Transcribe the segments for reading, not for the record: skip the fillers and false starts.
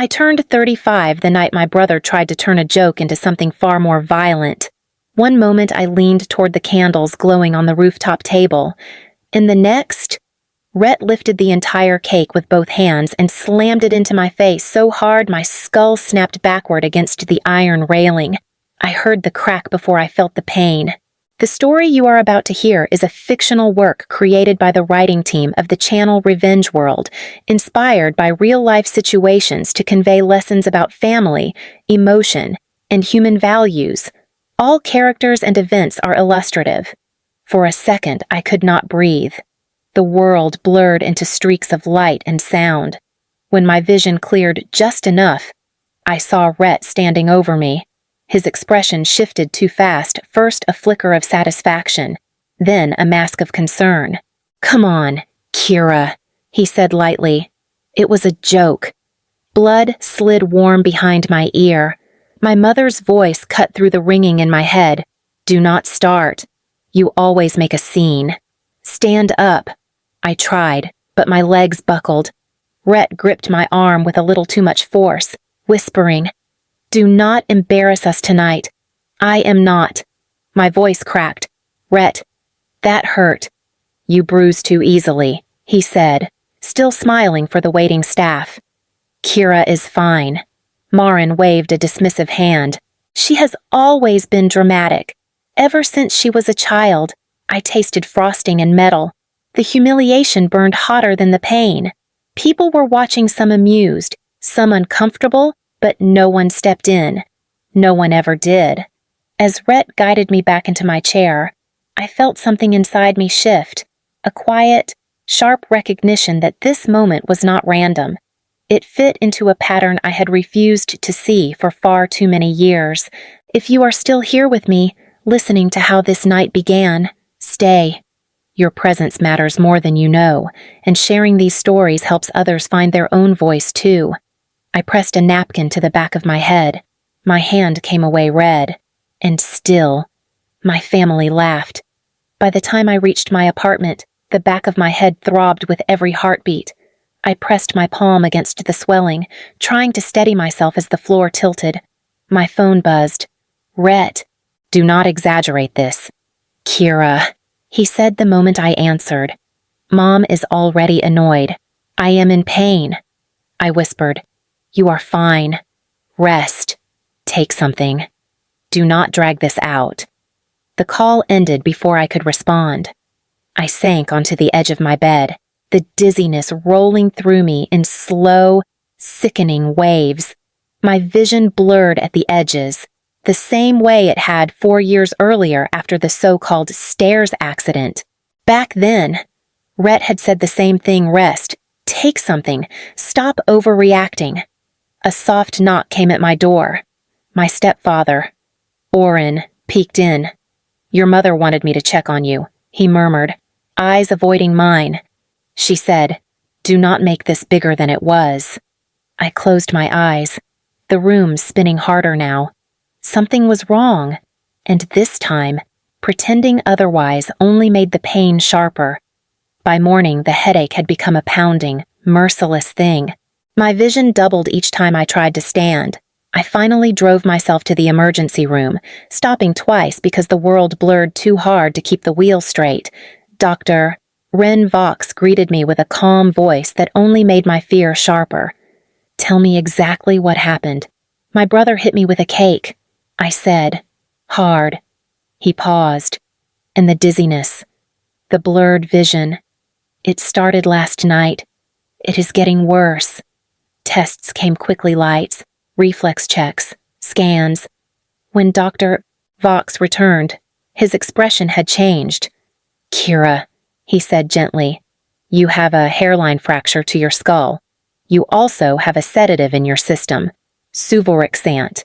I turned 35 the night my brother tried to turn a joke into something far more violent. One moment I leaned toward the candles glowing on the rooftop table. In the next, Rhett lifted the entire cake with both hands and slammed it into my face so hard my skull snapped backward against the iron railing. I heard the crack before I felt the pain. The story you are about to hear is a fictional work created by the writing team of the channel Revenge World, inspired by real-life situations to convey lessons about family, emotion, and human values. All characters and events are illustrative. For a second, I could not breathe. The world blurred into streaks of light and sound. When my vision cleared just enough, I saw Rhett standing over me. His expression shifted too fast, first a flicker of satisfaction, then a mask of concern. "Come on, Kira," he said lightly. It was a joke. Blood slid warm behind my ear. My mother's voice cut through the ringing in my head. "Do not start. You always make a scene. Stand up." I tried, but my legs buckled. Rhett gripped my arm with a little too much force, whispering, "Do not embarrass us tonight." "I am not." My voice cracked. "Rhett, that hurt." "You bruise too easily," he said, still smiling for the waiting staff. "Kira is fine." Marin waved a dismissive hand. "She has always been dramatic. Ever since she was a child." I tasted frosting and metal. The humiliation burned hotter than the pain. People were watching, some amused, some uncomfortable, but no one stepped in. No one ever did. As Rhett guided me back into my chair, I felt something inside me shift, a quiet, sharp recognition that this moment was not random. It fit into a pattern I had refused to see for far too many years. If you are still here with me, listening to how this night began, stay. Your presence matters more than you know, and sharing these stories helps others find their own voice too. I pressed a napkin to the back of my head. My hand came away red. And still, my family laughed. By the time I reached my apartment, the back of my head throbbed with every heartbeat. I pressed my palm against the swelling, trying to steady myself as the floor tilted. My phone buzzed. "Rhett, do not exaggerate this." "Kira," he said the moment I answered. "Mom is already annoyed. I am in pain." I whispered, "You are fine. Rest. Take something. Do not drag this out." The call ended before I could respond. I sank onto the edge of my bed, the dizziness rolling through me in slow, sickening waves. My vision blurred at the edges, the same way it had 4 years earlier after the so-called stairs accident. Back then, Rhett had said the same thing. "Rest. Take something. Stop overreacting." A soft knock came at my door. My stepfather, Oren, peeked in. "Your mother wanted me to check on you," he murmured, eyes avoiding mine. She said, "Do not make this bigger than it was." I closed my eyes, the room spinning harder now. Something was wrong, and this time, pretending otherwise only made the pain sharper. By morning, the headache had become a pounding, merciless thing. My vision doubled each time I tried to stand. I finally drove myself to the emergency room, stopping twice because the world blurred too hard to keep the wheel straight. Dr. Ren Vox greeted me with a calm voice that only made my fear sharper. "Tell me exactly what happened." "My brother hit me with a cake," I said, hard. He paused, and the dizziness, the blurred vision. "It started last night. It is getting worse." Tests came quickly, lights, reflex checks, scans. When Dr. Vox returned, his expression had changed. "Kira," he said gently, "you have a hairline fracture to your skull. You also have a sedative in your system, suvorexant,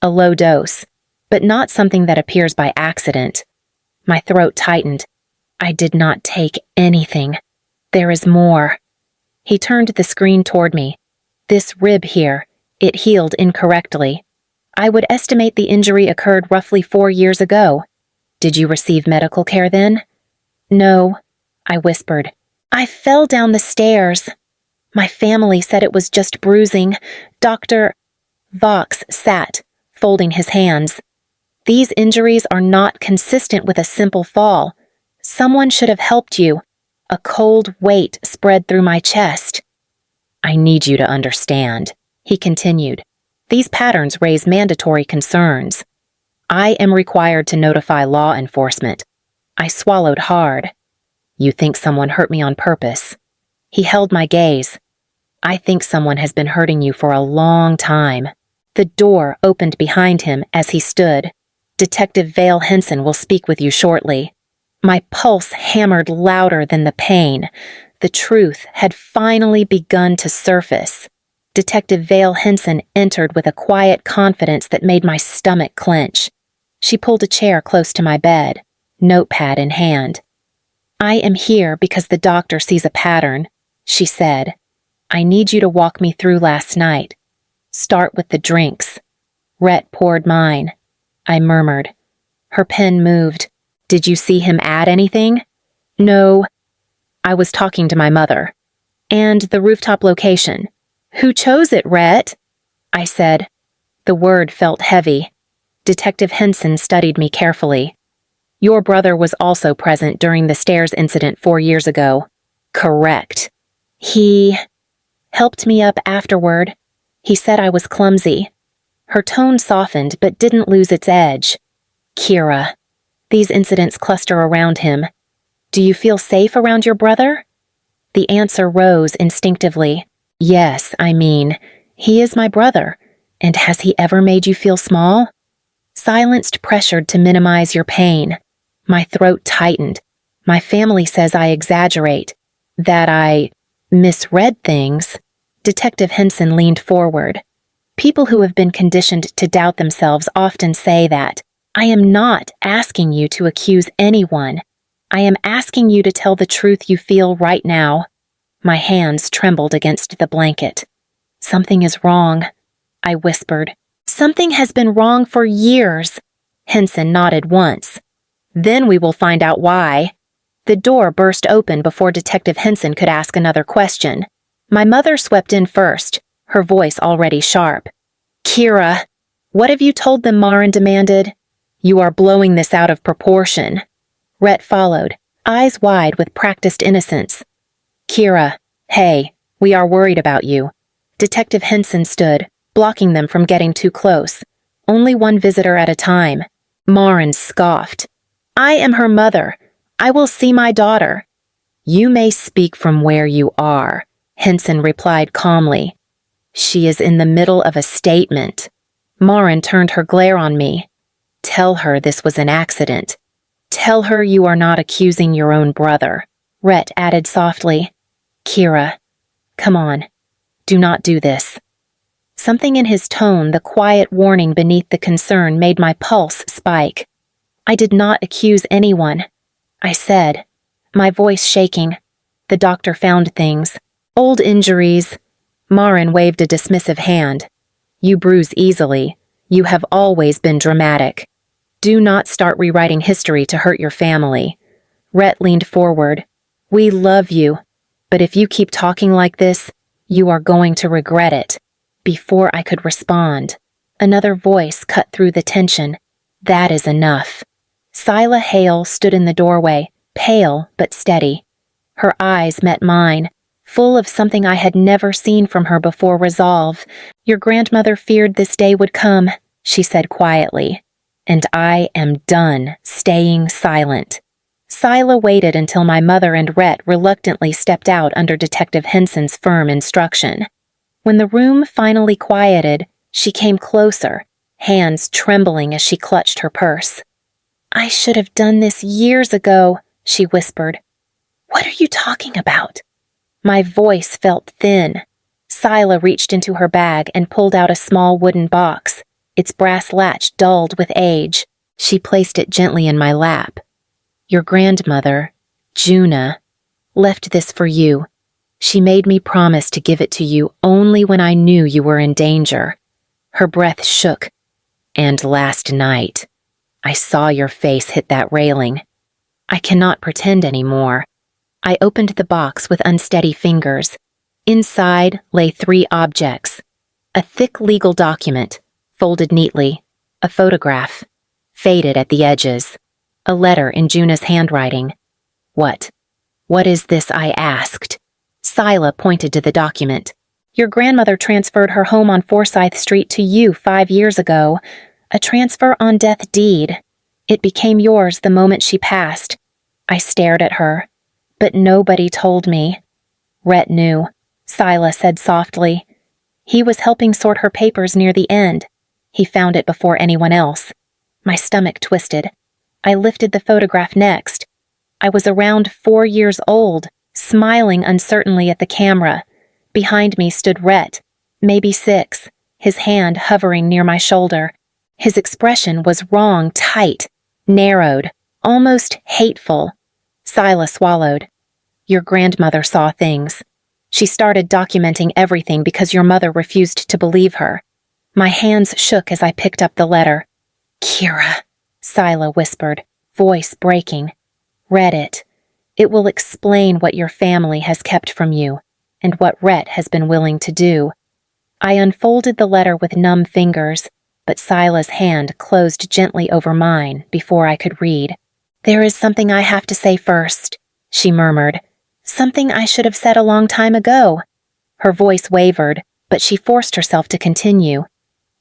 a low dose, but not something that appears by accident." My throat tightened. "I did not take anything. There is more." He turned the screen toward me. "This rib here, it healed incorrectly. I would estimate the injury occurred roughly 4 years ago. Did you receive medical care then?" "No," I whispered. "I fell down the stairs." My family said it was just bruising. Dr. Vox sat, folding his hands. These injuries are not consistent with a simple fall. Someone should have helped you. A cold weight spread through my chest. I need you to understand, he continued. These patterns raise mandatory concerns. I am required to notify law enforcement. I swallowed hard. You think someone hurt me on purpose. He held my gaze. I think someone has been hurting you for a long time. The door opened behind him as he stood. Detective Vale Henson will speak with you shortly. My pulse hammered louder than the pain. The truth had finally begun to surface. Detective Vale Henson entered with a quiet confidence that made my stomach clench. She pulled a chair close to my bed, notepad in hand. I am here because the doctor sees a pattern, she said. I need you to walk me through last night. Start with the drinks. Rhett poured mine. I murmured. Her pen moved. Did you see him add anything? No. I was talking to my mother. And the rooftop location. Who chose it, Rhett? I said. The word felt heavy. Detective Henson studied me carefully. Your brother was also present during the stairs incident 4 years ago. Correct. He helped me up afterward. He said I was clumsy. Her tone softened but didn't lose its edge. Kira. These incidents cluster around him. Do you feel safe around your brother? The answer rose instinctively. Yes, he is my brother. And has he ever made you feel small? Silenced pressured to minimize your pain. My throat tightened. My family says I exaggerate. That I misread things. Detective Henson leaned forward. People who have been conditioned to doubt themselves often say that. I am not asking you to accuse anyone. I am asking you to tell the truth you feel right now. My hands trembled against the blanket. Something is wrong, I whispered. Something has been wrong for years. Henson nodded once. Then we will find out why. The door burst open before Detective Henson could ask another question. My mother swept in first, her voice already sharp. Kira, what have you told them? Marin demanded. You are blowing this out of proportion. Rhett followed, eyes wide with practiced innocence. Kira, hey, we are worried about you. Detective Henson stood, blocking them from getting too close. Only one visitor at a time. Marin scoffed. I am her mother. I will see my daughter. You may speak from where you are, Henson replied calmly. She is in the middle of a statement. Marin turned her glare on me. Tell her this was an accident. Tell her you are not accusing your own brother. Rhett added softly. Kira, come on. Do not do this. Something in his tone, the quiet warning beneath the concern, made my pulse spike. I did not accuse anyone, I said, my voice shaking. The doctor found things. Old injuries. Marin waved a dismissive hand. You bruise easily. You have always been dramatic. Do not start rewriting history to hurt your family. Rhett leaned forward. We love you, but if you keep talking like this, you are going to regret it. Before I could respond, another voice cut through the tension. That is enough. Scylla Hale stood in the doorway, pale but steady. Her eyes met mine, full of something I had never seen from her before. Resolve. Your grandmother feared this day would come, she said quietly. And I am done staying silent. Scylla waited until my mother and Rhett reluctantly stepped out under Detective Henson's firm instruction. When the room finally quieted, she came closer, hands trembling as she clutched her purse. I should have done this years ago, she whispered. What are you talking about? My voice felt thin. Scylla reached into her bag and pulled out a small wooden box, its brass latch dulled with age. She placed it gently in my lap. Your grandmother, Juna, left this for you. She made me promise to give it to you only when I knew you were in danger. Her breath shook. And last night, I saw your face hit that railing. I cannot pretend anymore. I opened the box with unsteady fingers. Inside lay 3 objects: a thick legal document, folded neatly, a photograph, faded at the edges, a letter in Juna's handwriting. What is this? I asked. Sila pointed to the document. Your grandmother transferred her home on Forsyth Street to you 5 years ago. A transfer on death deed. It became yours the moment she passed. I stared at her, but nobody told me. Rhett knew, Sila said softly. He was helping sort her papers near the end. He found it before anyone else. My stomach twisted. I lifted the photograph next. I was around 4 years old, smiling uncertainly at the camera. Behind me stood Rhett, maybe 6, his hand hovering near my shoulder. His expression was wrong, tight, narrowed, almost hateful. Sila swallowed. Your grandmother saw things. She started documenting everything because your mother refused to believe her. My hands shook as I picked up the letter. Kira, Sila whispered, voice breaking. Read it. It will explain what your family has kept from you, and what Rhett has been willing to do. I unfolded the letter with numb fingers, but Sila's hand closed gently over mine before I could read. There is something I have to say first, she murmured. Something I should have said a long time ago. Her voice wavered, but she forced herself to continue.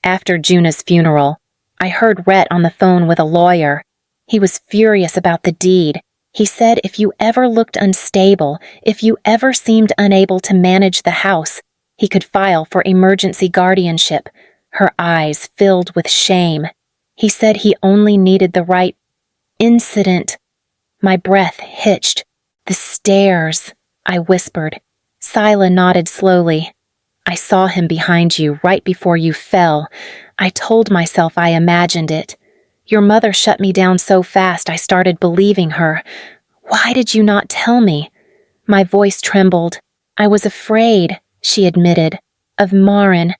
After Juna's funeral, I heard Rhett on the phone with a lawyer. He was furious about the deed. He said if you ever looked unstable, if you ever seemed unable to manage the house, he could file for emergency guardianship. Her eyes filled with shame. He said he only needed the right incident. My breath hitched. The stairs, I whispered. Sila nodded slowly. I saw him behind you right before you fell. I told myself I imagined it. Your mother shut me down so fast I started believing her. Why did you not tell me? My voice trembled. I was afraid, she admitted, of Marin,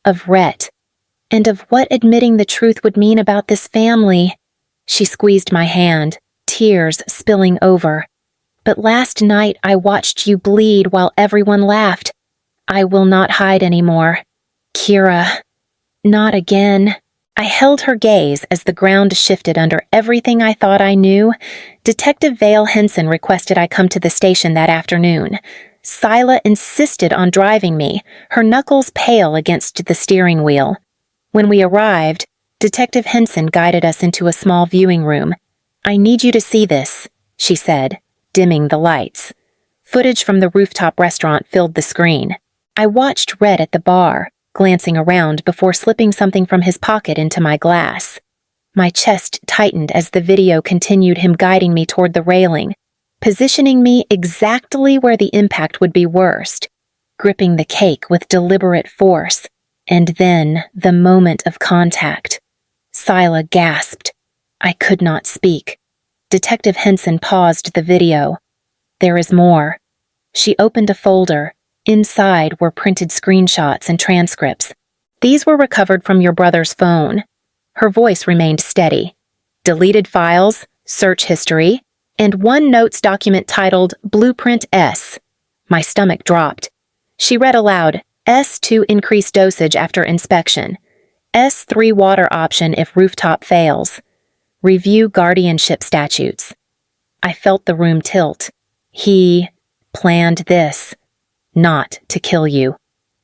of Rhett, and of what admitting the truth would mean about this family. She squeezed my hand, tears spilling over. But last night I watched you bleed while everyone laughed. I will not hide anymore. Kira, not again. I held her gaze as the ground shifted under everything I thought I knew. Detective Vale Henson requested I come to the station that afternoon. Sila insisted on driving me, her knuckles pale against the steering wheel. When we arrived, Detective Henson guided us into a small viewing room. I need you to see this, she said, dimming the lights. Footage from the rooftop restaurant filled the screen. I watched Rhett at the bar, glancing around before slipping something from his pocket into my glass. My chest tightened as the video continued him guiding me toward the railing, positioning me exactly where the impact would be worst, gripping the cake with deliberate force, and then the moment of contact. Sila gasped. I could not speak. Detective Henson paused the video. There is more. She opened a folder. Inside were printed screenshots and transcripts. These were recovered from your brother's phone. Her voice remained steady. Deleted files, search history, and one notes document titled Blueprint S. My stomach dropped. She read aloud, S2 increase dosage after inspection. S3 water option if rooftop fails. Review guardianship statutes. I felt the room tilt. He planned this. Not to kill you,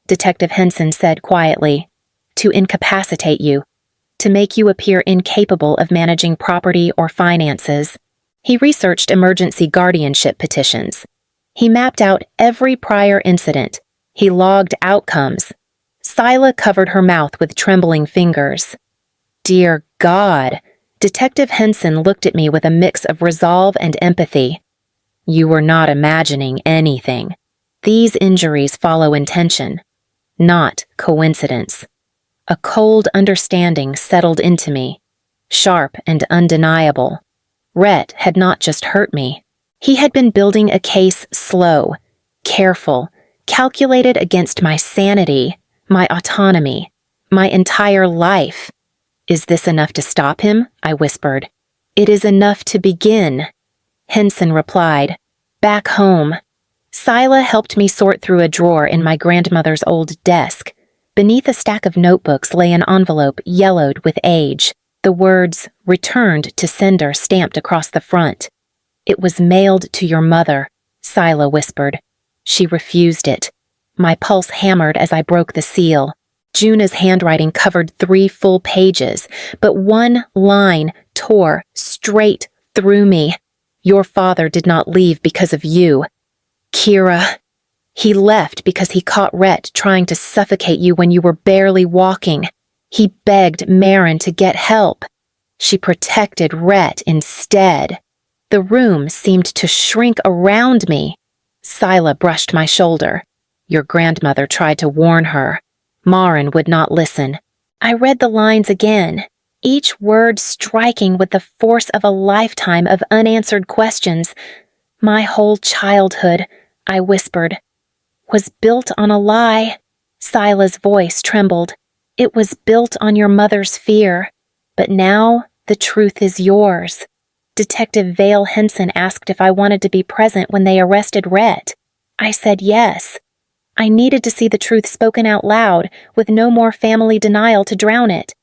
Detective Henson said quietly. To incapacitate you. To make you appear incapable of managing property or finances. He researched emergency guardianship petitions. He mapped out every prior incident. He logged outcomes. Sila covered her mouth with trembling fingers. Dear God, Detective Henson looked at me with a mix of resolve and empathy. You were not imagining anything. These injuries follow intention, not coincidence. A cold understanding settled into me, sharp and undeniable. Rhett had not just hurt me. He had been building a case slow, careful, calculated against my sanity, my autonomy, my entire life. Is this enough to stop him? I whispered. It is enough to begin. Henson replied, back home. Sila helped me sort through a drawer in my grandmother's old desk. Beneath a stack of notebooks lay an envelope yellowed with age, the words, "Returned to sender," stamped across the front. "It was mailed to your mother," Sila whispered. She refused it. My pulse hammered as I broke the seal. Juna's handwriting covered 3 full pages, but one line tore straight through me. "Your father did not leave because of you. Kira, he left because he caught Rhett trying to suffocate you when you were barely walking. He begged Marin to get help. She protected Rhett instead." The room seemed to shrink around me. Sila brushed my shoulder. "Your grandmother tried to warn her. Marin would not listen." I read the lines again, each word striking with the force of a lifetime of unanswered questions. "My whole childhood," I whispered, "was built on a lie." Sila's voice trembled. "It was built on your mother's fear. But now the truth is yours. Detective Vale Henson asked if I wanted to be present when they arrested Rhett. I said yes. I needed to see the truth spoken out loud, with no more family denial to drown it.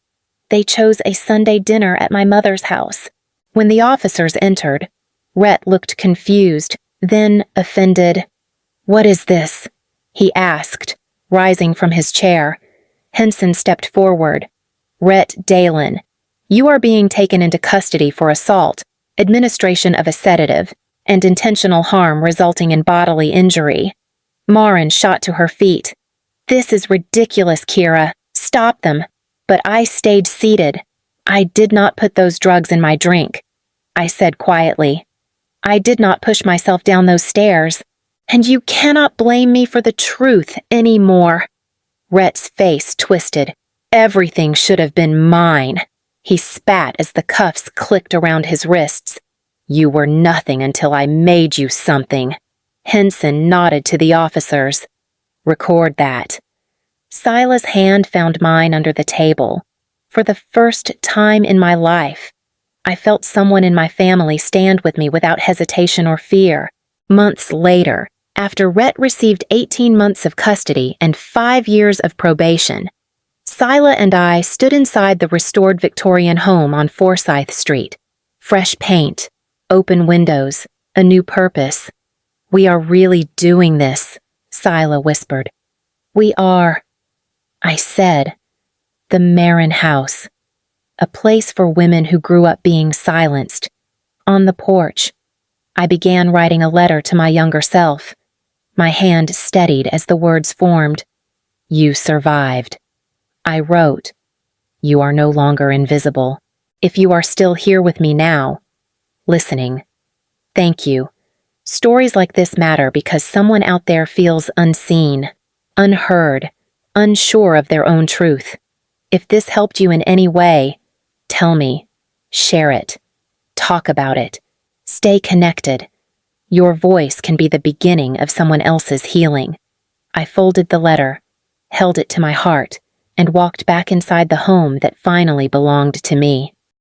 They chose a Sunday dinner at my mother's house. When the officers entered, Rhett looked confused, then offended. "What is this?" he asked, rising from his chair. Henson stepped forward. "Rhett Dalen, you are being taken into custody for assault, administration of a sedative, and intentional harm resulting in bodily injury." Marin shot to her feet. "This is ridiculous, Kira. Stop them." But I stayed seated. "I did not put those drugs in my drink," I said quietly. "I did not push myself down those stairs. And you cannot blame me for the truth anymore." Rhett's face twisted. "Everything should have been mine." He spat as the cuffs clicked around his wrists. "You were nothing until I made you something." Henson nodded to the officers. "Record that." Sila's hand found mine under the table. For the first time in my life, I felt someone in my family stand with me without hesitation or fear. Months later, after Rhett received 18 months of custody and 5 years of probation, Sila and I stood inside the restored Victorian home on Forsyth Street. Fresh paint, open windows, a new purpose. "We are really doing this," Sila whispered. "We are," I said. The Marin House. A place for women who grew up being silenced. On the porch, I began writing a letter to my younger self. My hand steadied as the words formed. "You survived." I wrote, "You are no longer invisible. If you are still here with me now, listening, thank you. Stories like this matter because someone out there feels unseen, unheard, unsure of their own truth. If this helped you in any way, tell me, share it, talk about it, stay connected. Your voice can be the beginning of someone else's healing." I folded the letter, held it to my heart, and walked back inside the home that finally belonged to me.